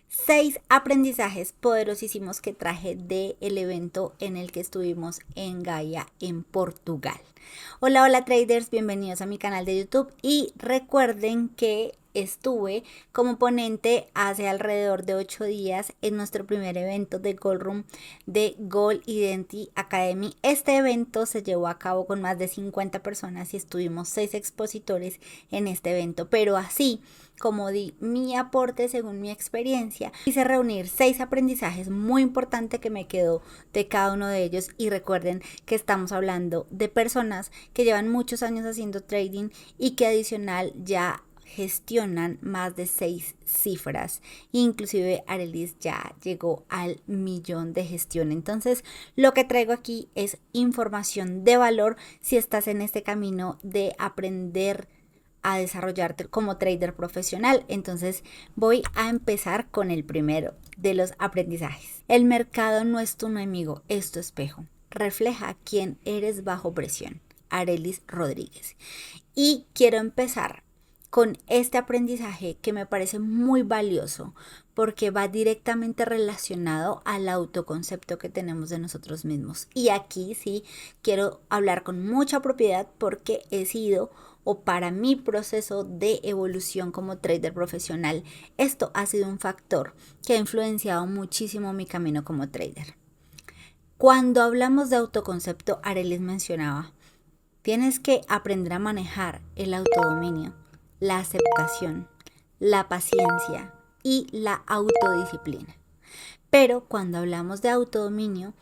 6 aprendizajes poderosísimos que traje del evento en el que estuvimos en Gaia, en Portugal. Hola, hola traders, bienvenidos a mi canal de YouTube y recuerden que estuve como ponente hace alrededor de 8 días en nuestro primer evento de Gold Room de Gold Identity Academy. Este evento se llevó a cabo con más de 50 personas y estuvimos 6 expositores en este evento, pero así como di mi aporte según mi experiencia, quise reunir 6 aprendizajes muy importantes que me quedó de cada uno de ellos. Y recuerden que estamos hablando de personas que llevan muchos años haciendo trading y que adicional ya gestionan más de 6 cifras. Inclusive Arelis ya llegó al 1.000.000 de gestión. Entonces lo que traigo aquí es información de valor si estás en este camino de aprender a desarrollarte como trader profesional. Entonces voy a empezar con el primero de los aprendizajes. El mercado no es tu enemigo, es tu espejo. Refleja quién eres bajo presión. Arelis Rodríguez. Y quiero empezar con este aprendizaje que me parece muy valioso porque va directamente relacionado al autoconcepto que tenemos de nosotros mismos. Y aquí sí quiero hablar con mucha propiedad porque he sido, o para mi proceso de evolución como trader profesional, esto ha sido un factor que ha influenciado muchísimo mi camino como trader. Cuando hablamos de autoconcepto, Arelis mencionaba, tienes que aprender a manejar el autodominio, la aceptación, la paciencia y la autodisciplina. Pero cuando hablamos de autodominio,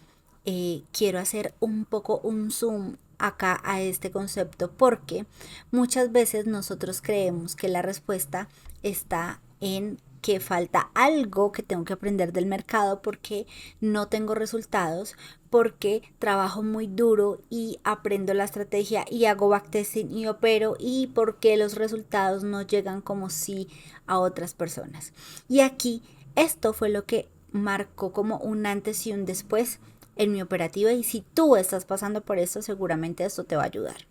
quiero hacer un poco un zoom acá a este concepto porque muchas veces nosotros creemos que la respuesta está en que falta algo que tengo que aprender del mercado porque no tengo resultados, porque trabajo muy duro y aprendo la estrategia y hago backtesting y opero, y porque los resultados no llegan como si a otras personas. Y aquí esto fue lo que marcó como un antes y un después en mi operativa, y si tú estás pasando por esto, seguramente esto te va a ayudar.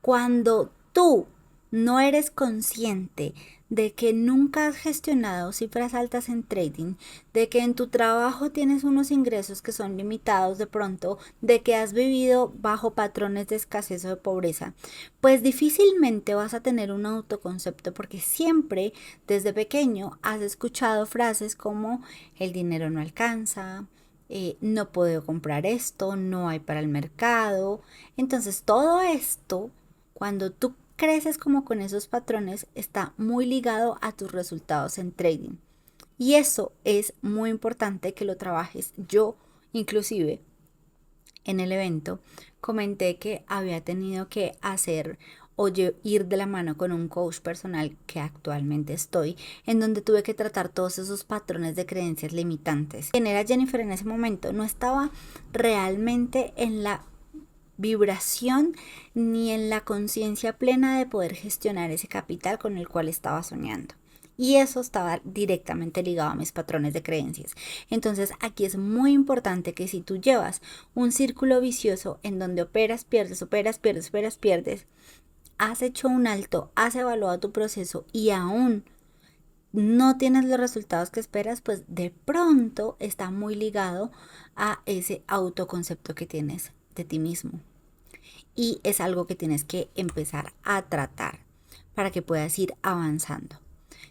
Cuando tú no eres consciente de que nunca has gestionado cifras altas en trading, de que en tu trabajo tienes unos ingresos que son limitados de pronto, de que has vivido bajo patrones de escasez o de pobreza, pues difícilmente vas a tener un autoconcepto porque siempre desde pequeño has escuchado frases como el dinero no alcanza, no puedo comprar esto, no hay para el mercado. Entonces todo esto, cuando tú creces como con esos patrones, está muy ligado a tus resultados en trading. Y eso es muy importante que lo trabajes. Yo, inclusive, en el evento, comenté que había tenido que hacer o ir de la mano con un coach personal que actualmente estoy, en donde tuve que tratar todos esos patrones de creencias limitantes. ¿Quién era Jennifer en ese momento? No estaba realmente en la vibración ni en la conciencia plena de poder gestionar ese capital con el cual estaba soñando. Y eso estaba directamente ligado a mis patrones de creencias. Entonces aquí es muy importante que si tú llevas un círculo vicioso en donde operas, pierdes, operas, pierdes, operas, pierdes, has hecho un alto, has evaluado tu proceso y aún no tienes los resultados que esperas, pues de pronto está muy ligado a ese autoconcepto que tienes de ti mismo. Y es algo que tienes que empezar a tratar para que puedas ir avanzando.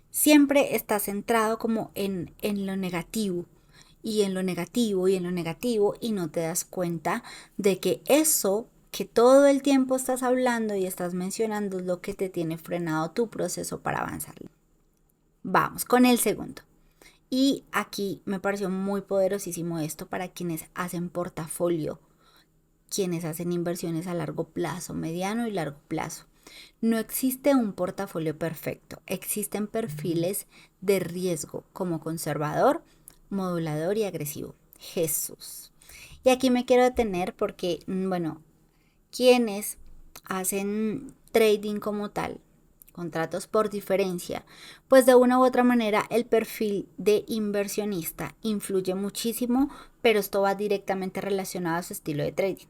Siempre estás centrado como en lo negativo y en lo negativo y en lo negativo, y no te das cuenta de que eso que todo el tiempo estás hablando y estás mencionando es lo que te tiene frenado tu proceso para avanzar. Vamos con el segundo. Y aquí me pareció muy poderosísimo esto para quienes hacen portafolio, quienes hacen inversiones a largo plazo, mediano y largo plazo. No existe un portafolio perfecto, existen perfiles de riesgo como conservador, modulador y agresivo. Jesús. Y aquí me quiero detener porque, bueno, quienes hacen trading como tal, contratos por diferencia, pues de una u otra manera el perfil de inversionista influye muchísimo, pero esto va directamente relacionado a su estilo de trading.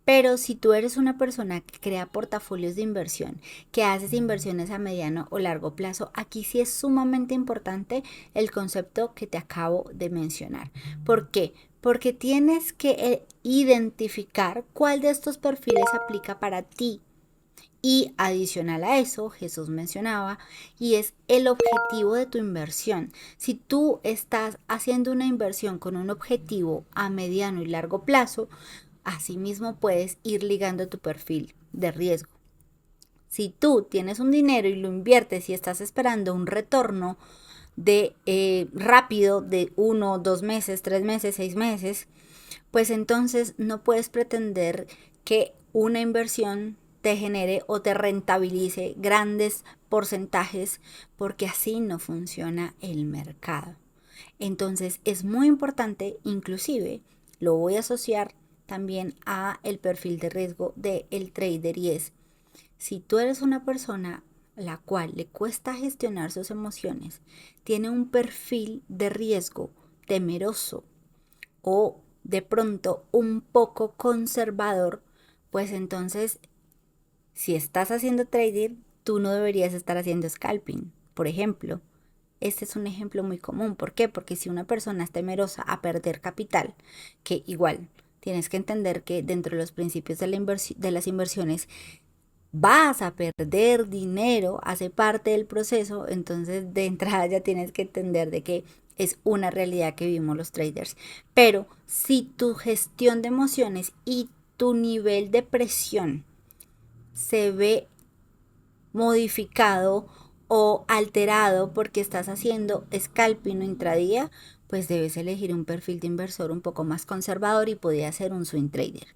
Pero si tú eres una persona que crea portafolios de inversión, que haces inversiones a mediano o largo plazo, aquí sí es sumamente importante el concepto que te acabo de mencionar. ¿Por qué? Porque tienes que identificar cuál de estos perfiles aplica para ti. Y adicional a eso, Jesús mencionaba, y es el objetivo de tu inversión. Si tú estás haciendo una inversión con un objetivo a mediano y largo plazo, asimismo puedes ir ligando tu perfil de riesgo. Si tú tienes un dinero y lo inviertes y estás esperando un retorno de rápido de 1, 2 meses, 3 meses, 6 meses, pues entonces no puedes pretender que una inversión te genere o te rentabilice grandes porcentajes, porque así no funciona el mercado. Entonces es muy importante, inclusive lo voy a asociar también a el perfil de riesgo del trader, y es, si tú eres una persona la cual le cuesta gestionar sus emociones, tiene un perfil de riesgo temeroso o de pronto un poco conservador, pues entonces si estás haciendo trading, tú no deberías estar haciendo scalping. Por ejemplo, este es un ejemplo muy común. ¿Por qué? Porque si una persona es temerosa a perder capital, que igual tienes que entender que dentro de los principios de las inversiones vas a perder dinero, hace parte del proceso, entonces de entrada ya tienes que entender de que es una realidad que vivimos los traders. Pero si tu gestión de emociones y tu nivel de presión se ve modificado o alterado porque estás haciendo scalping o intradía, pues debes elegir un perfil de inversor un poco más conservador y podría ser un swing trader.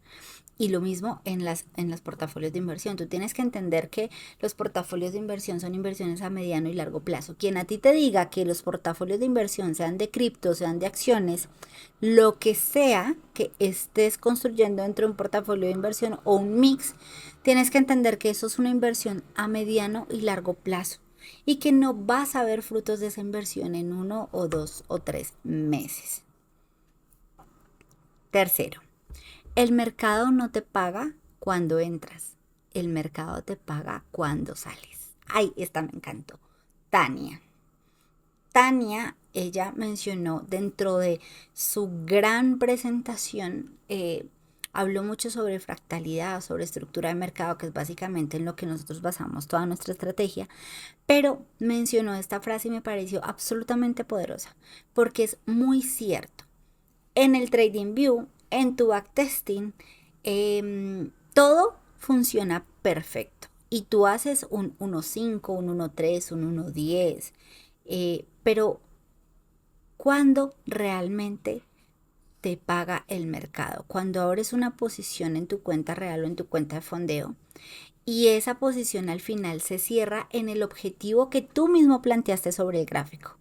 Y lo mismo en los portafolios de inversión. Tú tienes que entender que los portafolios de inversión son inversiones a mediano y largo plazo. Quien a ti te diga que los portafolios de inversión sean de cripto, sean de acciones, lo que sea que estés construyendo dentro de un portafolio de inversión o un mix, tienes que entender que eso es una inversión a mediano y largo plazo y que no vas a ver frutos de esa inversión en 1 o 2 o 3 meses. Tercero, el mercado no te paga cuando entras, el mercado te paga cuando sales. Ay, esta me encantó. Tania. Ella mencionó dentro de su gran presentación, habló mucho sobre fractalidad, sobre estructura de mercado, que es básicamente en lo que nosotros basamos toda nuestra estrategia, pero mencionó esta frase y me pareció absolutamente poderosa, porque es muy cierto. En el TradingView, en tu backtesting, todo funciona perfecto. Y tú haces un 1.5, un 1.3, un 1.10, pero ¿cuándo realmente te paga el mercado? Cuando abres una posición en tu cuenta real o en tu cuenta de fondeo y esa posición al final se cierra en el objetivo que tú mismo planteaste sobre el gráfico.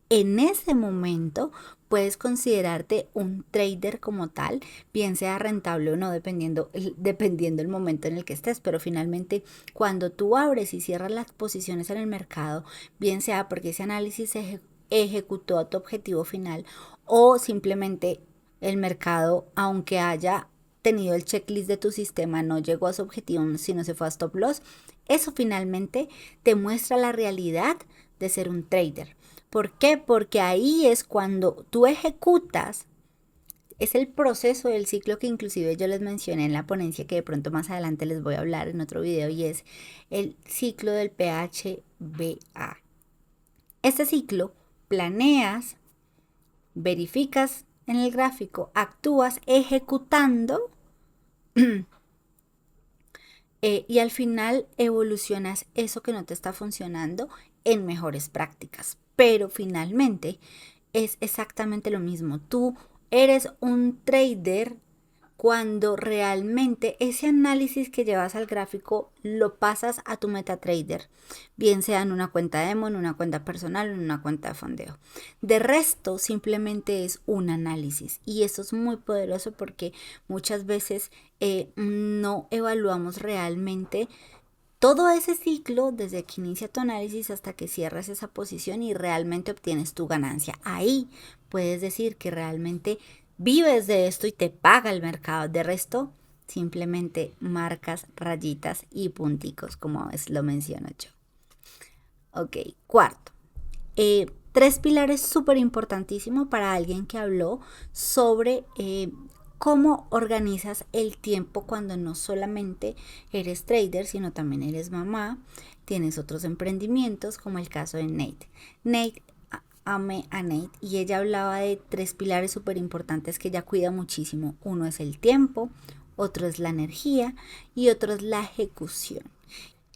En ese momento puedes considerarte un trader como tal, bien sea rentable o no, dependiendo el momento en el que estés, pero finalmente cuando tú abres y cierras las posiciones en el mercado, bien sea porque ese análisis se ejecutó a tu objetivo final o simplemente el mercado, aunque haya tenido el checklist de tu sistema, no llegó a su objetivo, sino se fue a stop loss, eso finalmente te muestra la realidad de ser un trader. ¿Por qué? Porque ahí es cuando tú ejecutas, es el proceso del ciclo que inclusive yo les mencioné en la ponencia, que de pronto más adelante les voy a hablar en otro video, y es el ciclo del PHBA. Este ciclo planeas, verificas en el gráfico, actúas ejecutando y al final evolucionas eso que no te está funcionando en mejores prácticas. Pero finalmente es exactamente lo mismo. Tú eres un trader cuando realmente ese análisis que llevas al gráfico lo pasas a tu MetaTrader, bien sea en una cuenta demo, en una cuenta personal, en una cuenta de fondeo. De resto, simplemente es un análisis, y esto es muy poderoso porque muchas veces no evaluamos realmente todo ese ciclo desde que inicia tu análisis hasta que cierras esa posición y realmente obtienes tu ganancia. Ahí puedes decir que realmente vives de esto y te paga el mercado. De resto, simplemente marcas, rayitas y punticos, como a veces lo menciono yo. Ok, cuarto. 3 pilares súper importantísimos para alguien que habló sobre cómo organizas el tiempo cuando no solamente eres trader, sino también eres mamá, tienes otros emprendimientos, como el caso de Nate. Amé a Nate y ella hablaba de 3 pilares súper importantes que ella cuida muchísimo. Uno es el tiempo, otro es la energía y otro es la ejecución.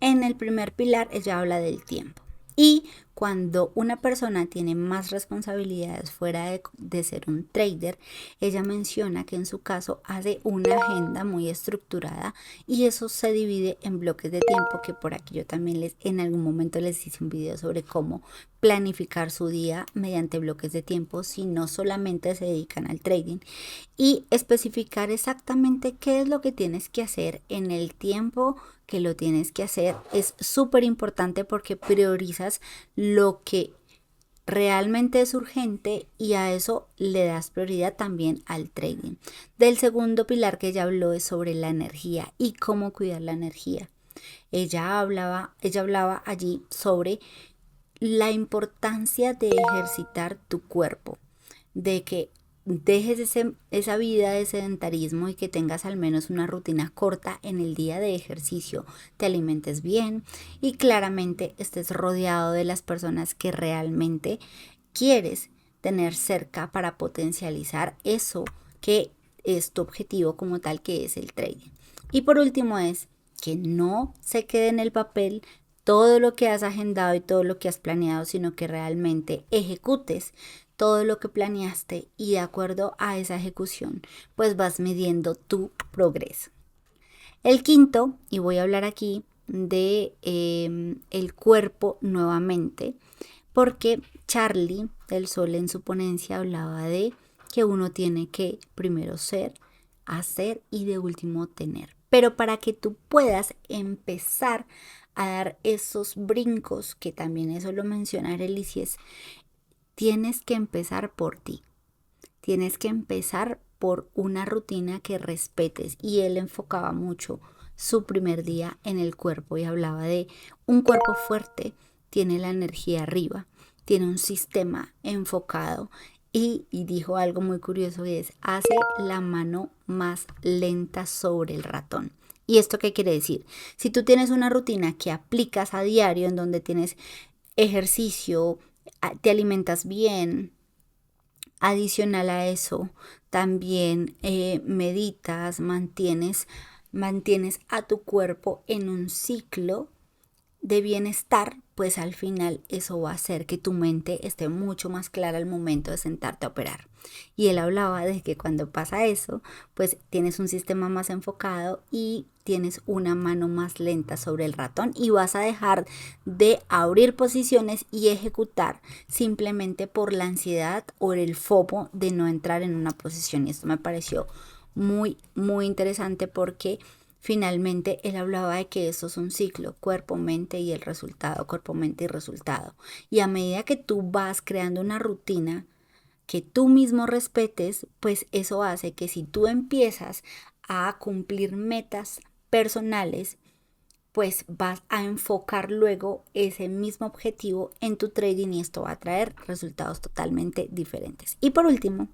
En el primer pilar ella habla del tiempo. Y cuando una persona tiene más responsabilidades fuera de ser un trader, ella menciona que en su caso hace una agenda muy estructurada y eso se divide en bloques de tiempo, que por aquí yo también en algún momento les hice un video sobre cómo planificar su día mediante bloques de tiempo si no solamente se dedican al trading, y especificar exactamente qué es lo que tienes que hacer en el tiempo que lo tienes que hacer. Es súper importante porque priorizas lo que realmente es urgente y a eso le das prioridad también al trading. Del segundo pilar que ella habló es sobre la energía y cómo cuidar la energía. Ella hablaba allí sobre la importancia de ejercitar tu cuerpo, de que dejes esa vida de sedentarismo y que tengas al menos una rutina corta en el día de ejercicio, te alimentes bien y claramente estés rodeado de las personas que realmente quieres tener cerca para potencializar eso que es tu objetivo como tal, que es el trading. Y por último es que no se quede en el papel todo lo que has agendado y todo lo que has planeado, sino que realmente ejecutes todo lo que planeaste y de acuerdo a esa ejecución, pues vas midiendo tu progreso. El quinto, y voy a hablar aquí de el cuerpo nuevamente, porque Charlie del Sol en su ponencia hablaba de que uno tiene que primero ser, hacer y de último tener. Pero para que tú puedas empezar a dar esos brincos, que también eso lo menciona Arelicies, tienes que empezar por ti. Tienes que empezar por una rutina que respetes. Y él enfocaba mucho su primer día en el cuerpo y hablaba de un cuerpo fuerte, tiene la energía arriba, tiene un sistema enfocado y dijo algo muy curioso y es, hace la mano más lenta sobre el ratón. ¿Y esto qué quiere decir? Si tú tienes una rutina que aplicas a diario en donde tienes ejercicio, te alimentas bien, adicional a eso, también meditas, mantienes a tu cuerpo en un ciclo de bienestar, pues al final eso va a hacer que tu mente esté mucho más clara al momento de sentarte a operar. Y él hablaba de que cuando pasa eso, pues tienes un sistema más enfocado y tienes una mano más lenta sobre el ratón y vas a dejar de abrir posiciones y ejecutar simplemente por la ansiedad o el FOMO de no entrar en una posición. Y esto me pareció muy, muy interesante porque finalmente él hablaba de que eso es un ciclo, cuerpo, mente y el resultado, cuerpo, mente y resultado. Y a medida que tú vas creando una rutina que tú mismo respetes, pues eso hace que si tú empiezas a cumplir metas personales, pues vas a enfocar luego ese mismo objetivo en tu trading y esto va a traer resultados totalmente diferentes. Y por último,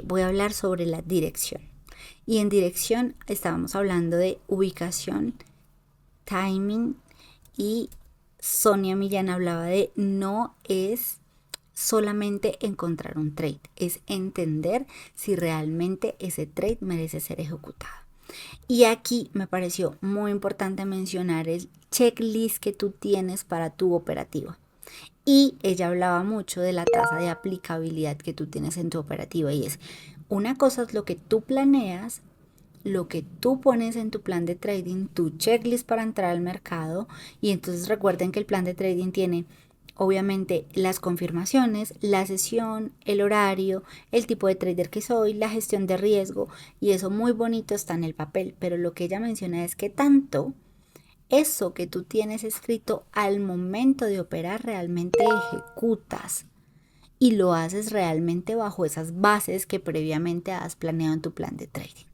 voy a hablar sobre la dirección. Y en dirección estábamos hablando de ubicación, timing, y Sonia Millán hablaba de no es solamente encontrar un trade, es entender si realmente ese trade merece ser ejecutado. Y aquí me pareció muy importante mencionar el checklist que tú tienes para tu operativa. Y ella hablaba mucho de la tasa de aplicabilidad que tú tienes en tu operativa y es, una cosa es lo que tú planeas, lo que tú pones en tu plan de trading, tu checklist para entrar al mercado. Y entonces recuerden que el plan de trading tiene obviamente las confirmaciones, la sesión, el horario, el tipo de trader que soy, la gestión de riesgo, y eso muy bonito está en el papel, pero lo que ella menciona es que tanto eso que tú tienes escrito al momento de operar realmente ejecutas y lo haces realmente bajo esas bases que previamente has planeado en tu plan de trading.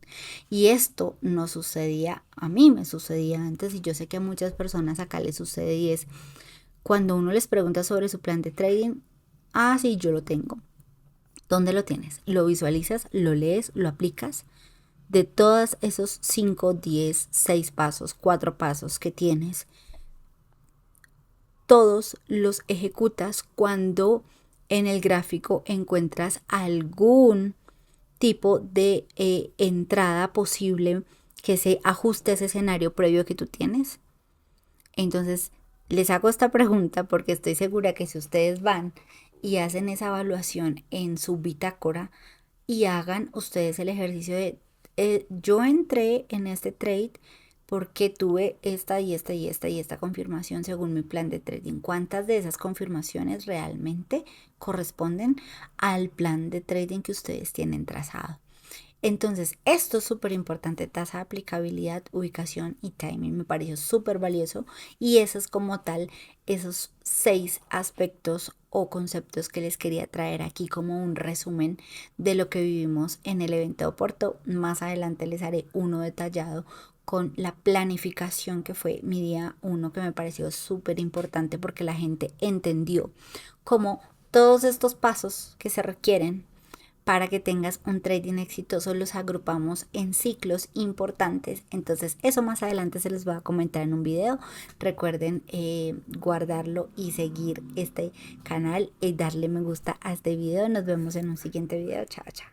Y esto no sucedía, a mí me sucedía antes y yo sé que a muchas personas acá les sucede y es cuando uno les pregunta sobre su plan de trading, ah, sí, yo lo tengo. ¿Dónde lo tienes? ¿Lo visualizas? ¿Lo lees? ¿Lo aplicas? De todos esos 5, 10, 6 pasos, 4 pasos que tienes, todos los ejecutas cuando en el gráfico encuentras algún tipo de entrada posible que se ajuste a ese escenario previo que tú tienes. Entonces, les hago esta pregunta porque estoy segura que si ustedes van y hacen esa evaluación en su bitácora y hagan ustedes el ejercicio de yo entré en este trade porque tuve esta y esta y esta y esta confirmación según mi plan de trading. ¿Cuántas de esas confirmaciones realmente corresponden al plan de trading que ustedes tienen trazado? Entonces, esto es súper importante, tasa de aplicabilidad, ubicación y timing, me pareció súper valioso y eso es como tal, esos 6 aspectos o conceptos que les quería traer aquí como un resumen de lo que vivimos en el evento de Oporto. Más adelante les haré uno detallado con la planificación que fue mi día 1, que me pareció súper importante porque la gente entendió cómo todos estos pasos que se requieren para que tengas un trading exitoso los agrupamos en ciclos importantes. Entonces eso más adelante se les va a comentar en un video. Recuerden guardarlo y seguir este canal y darle me gusta a este video. Nos vemos en un siguiente video. Chao, chao.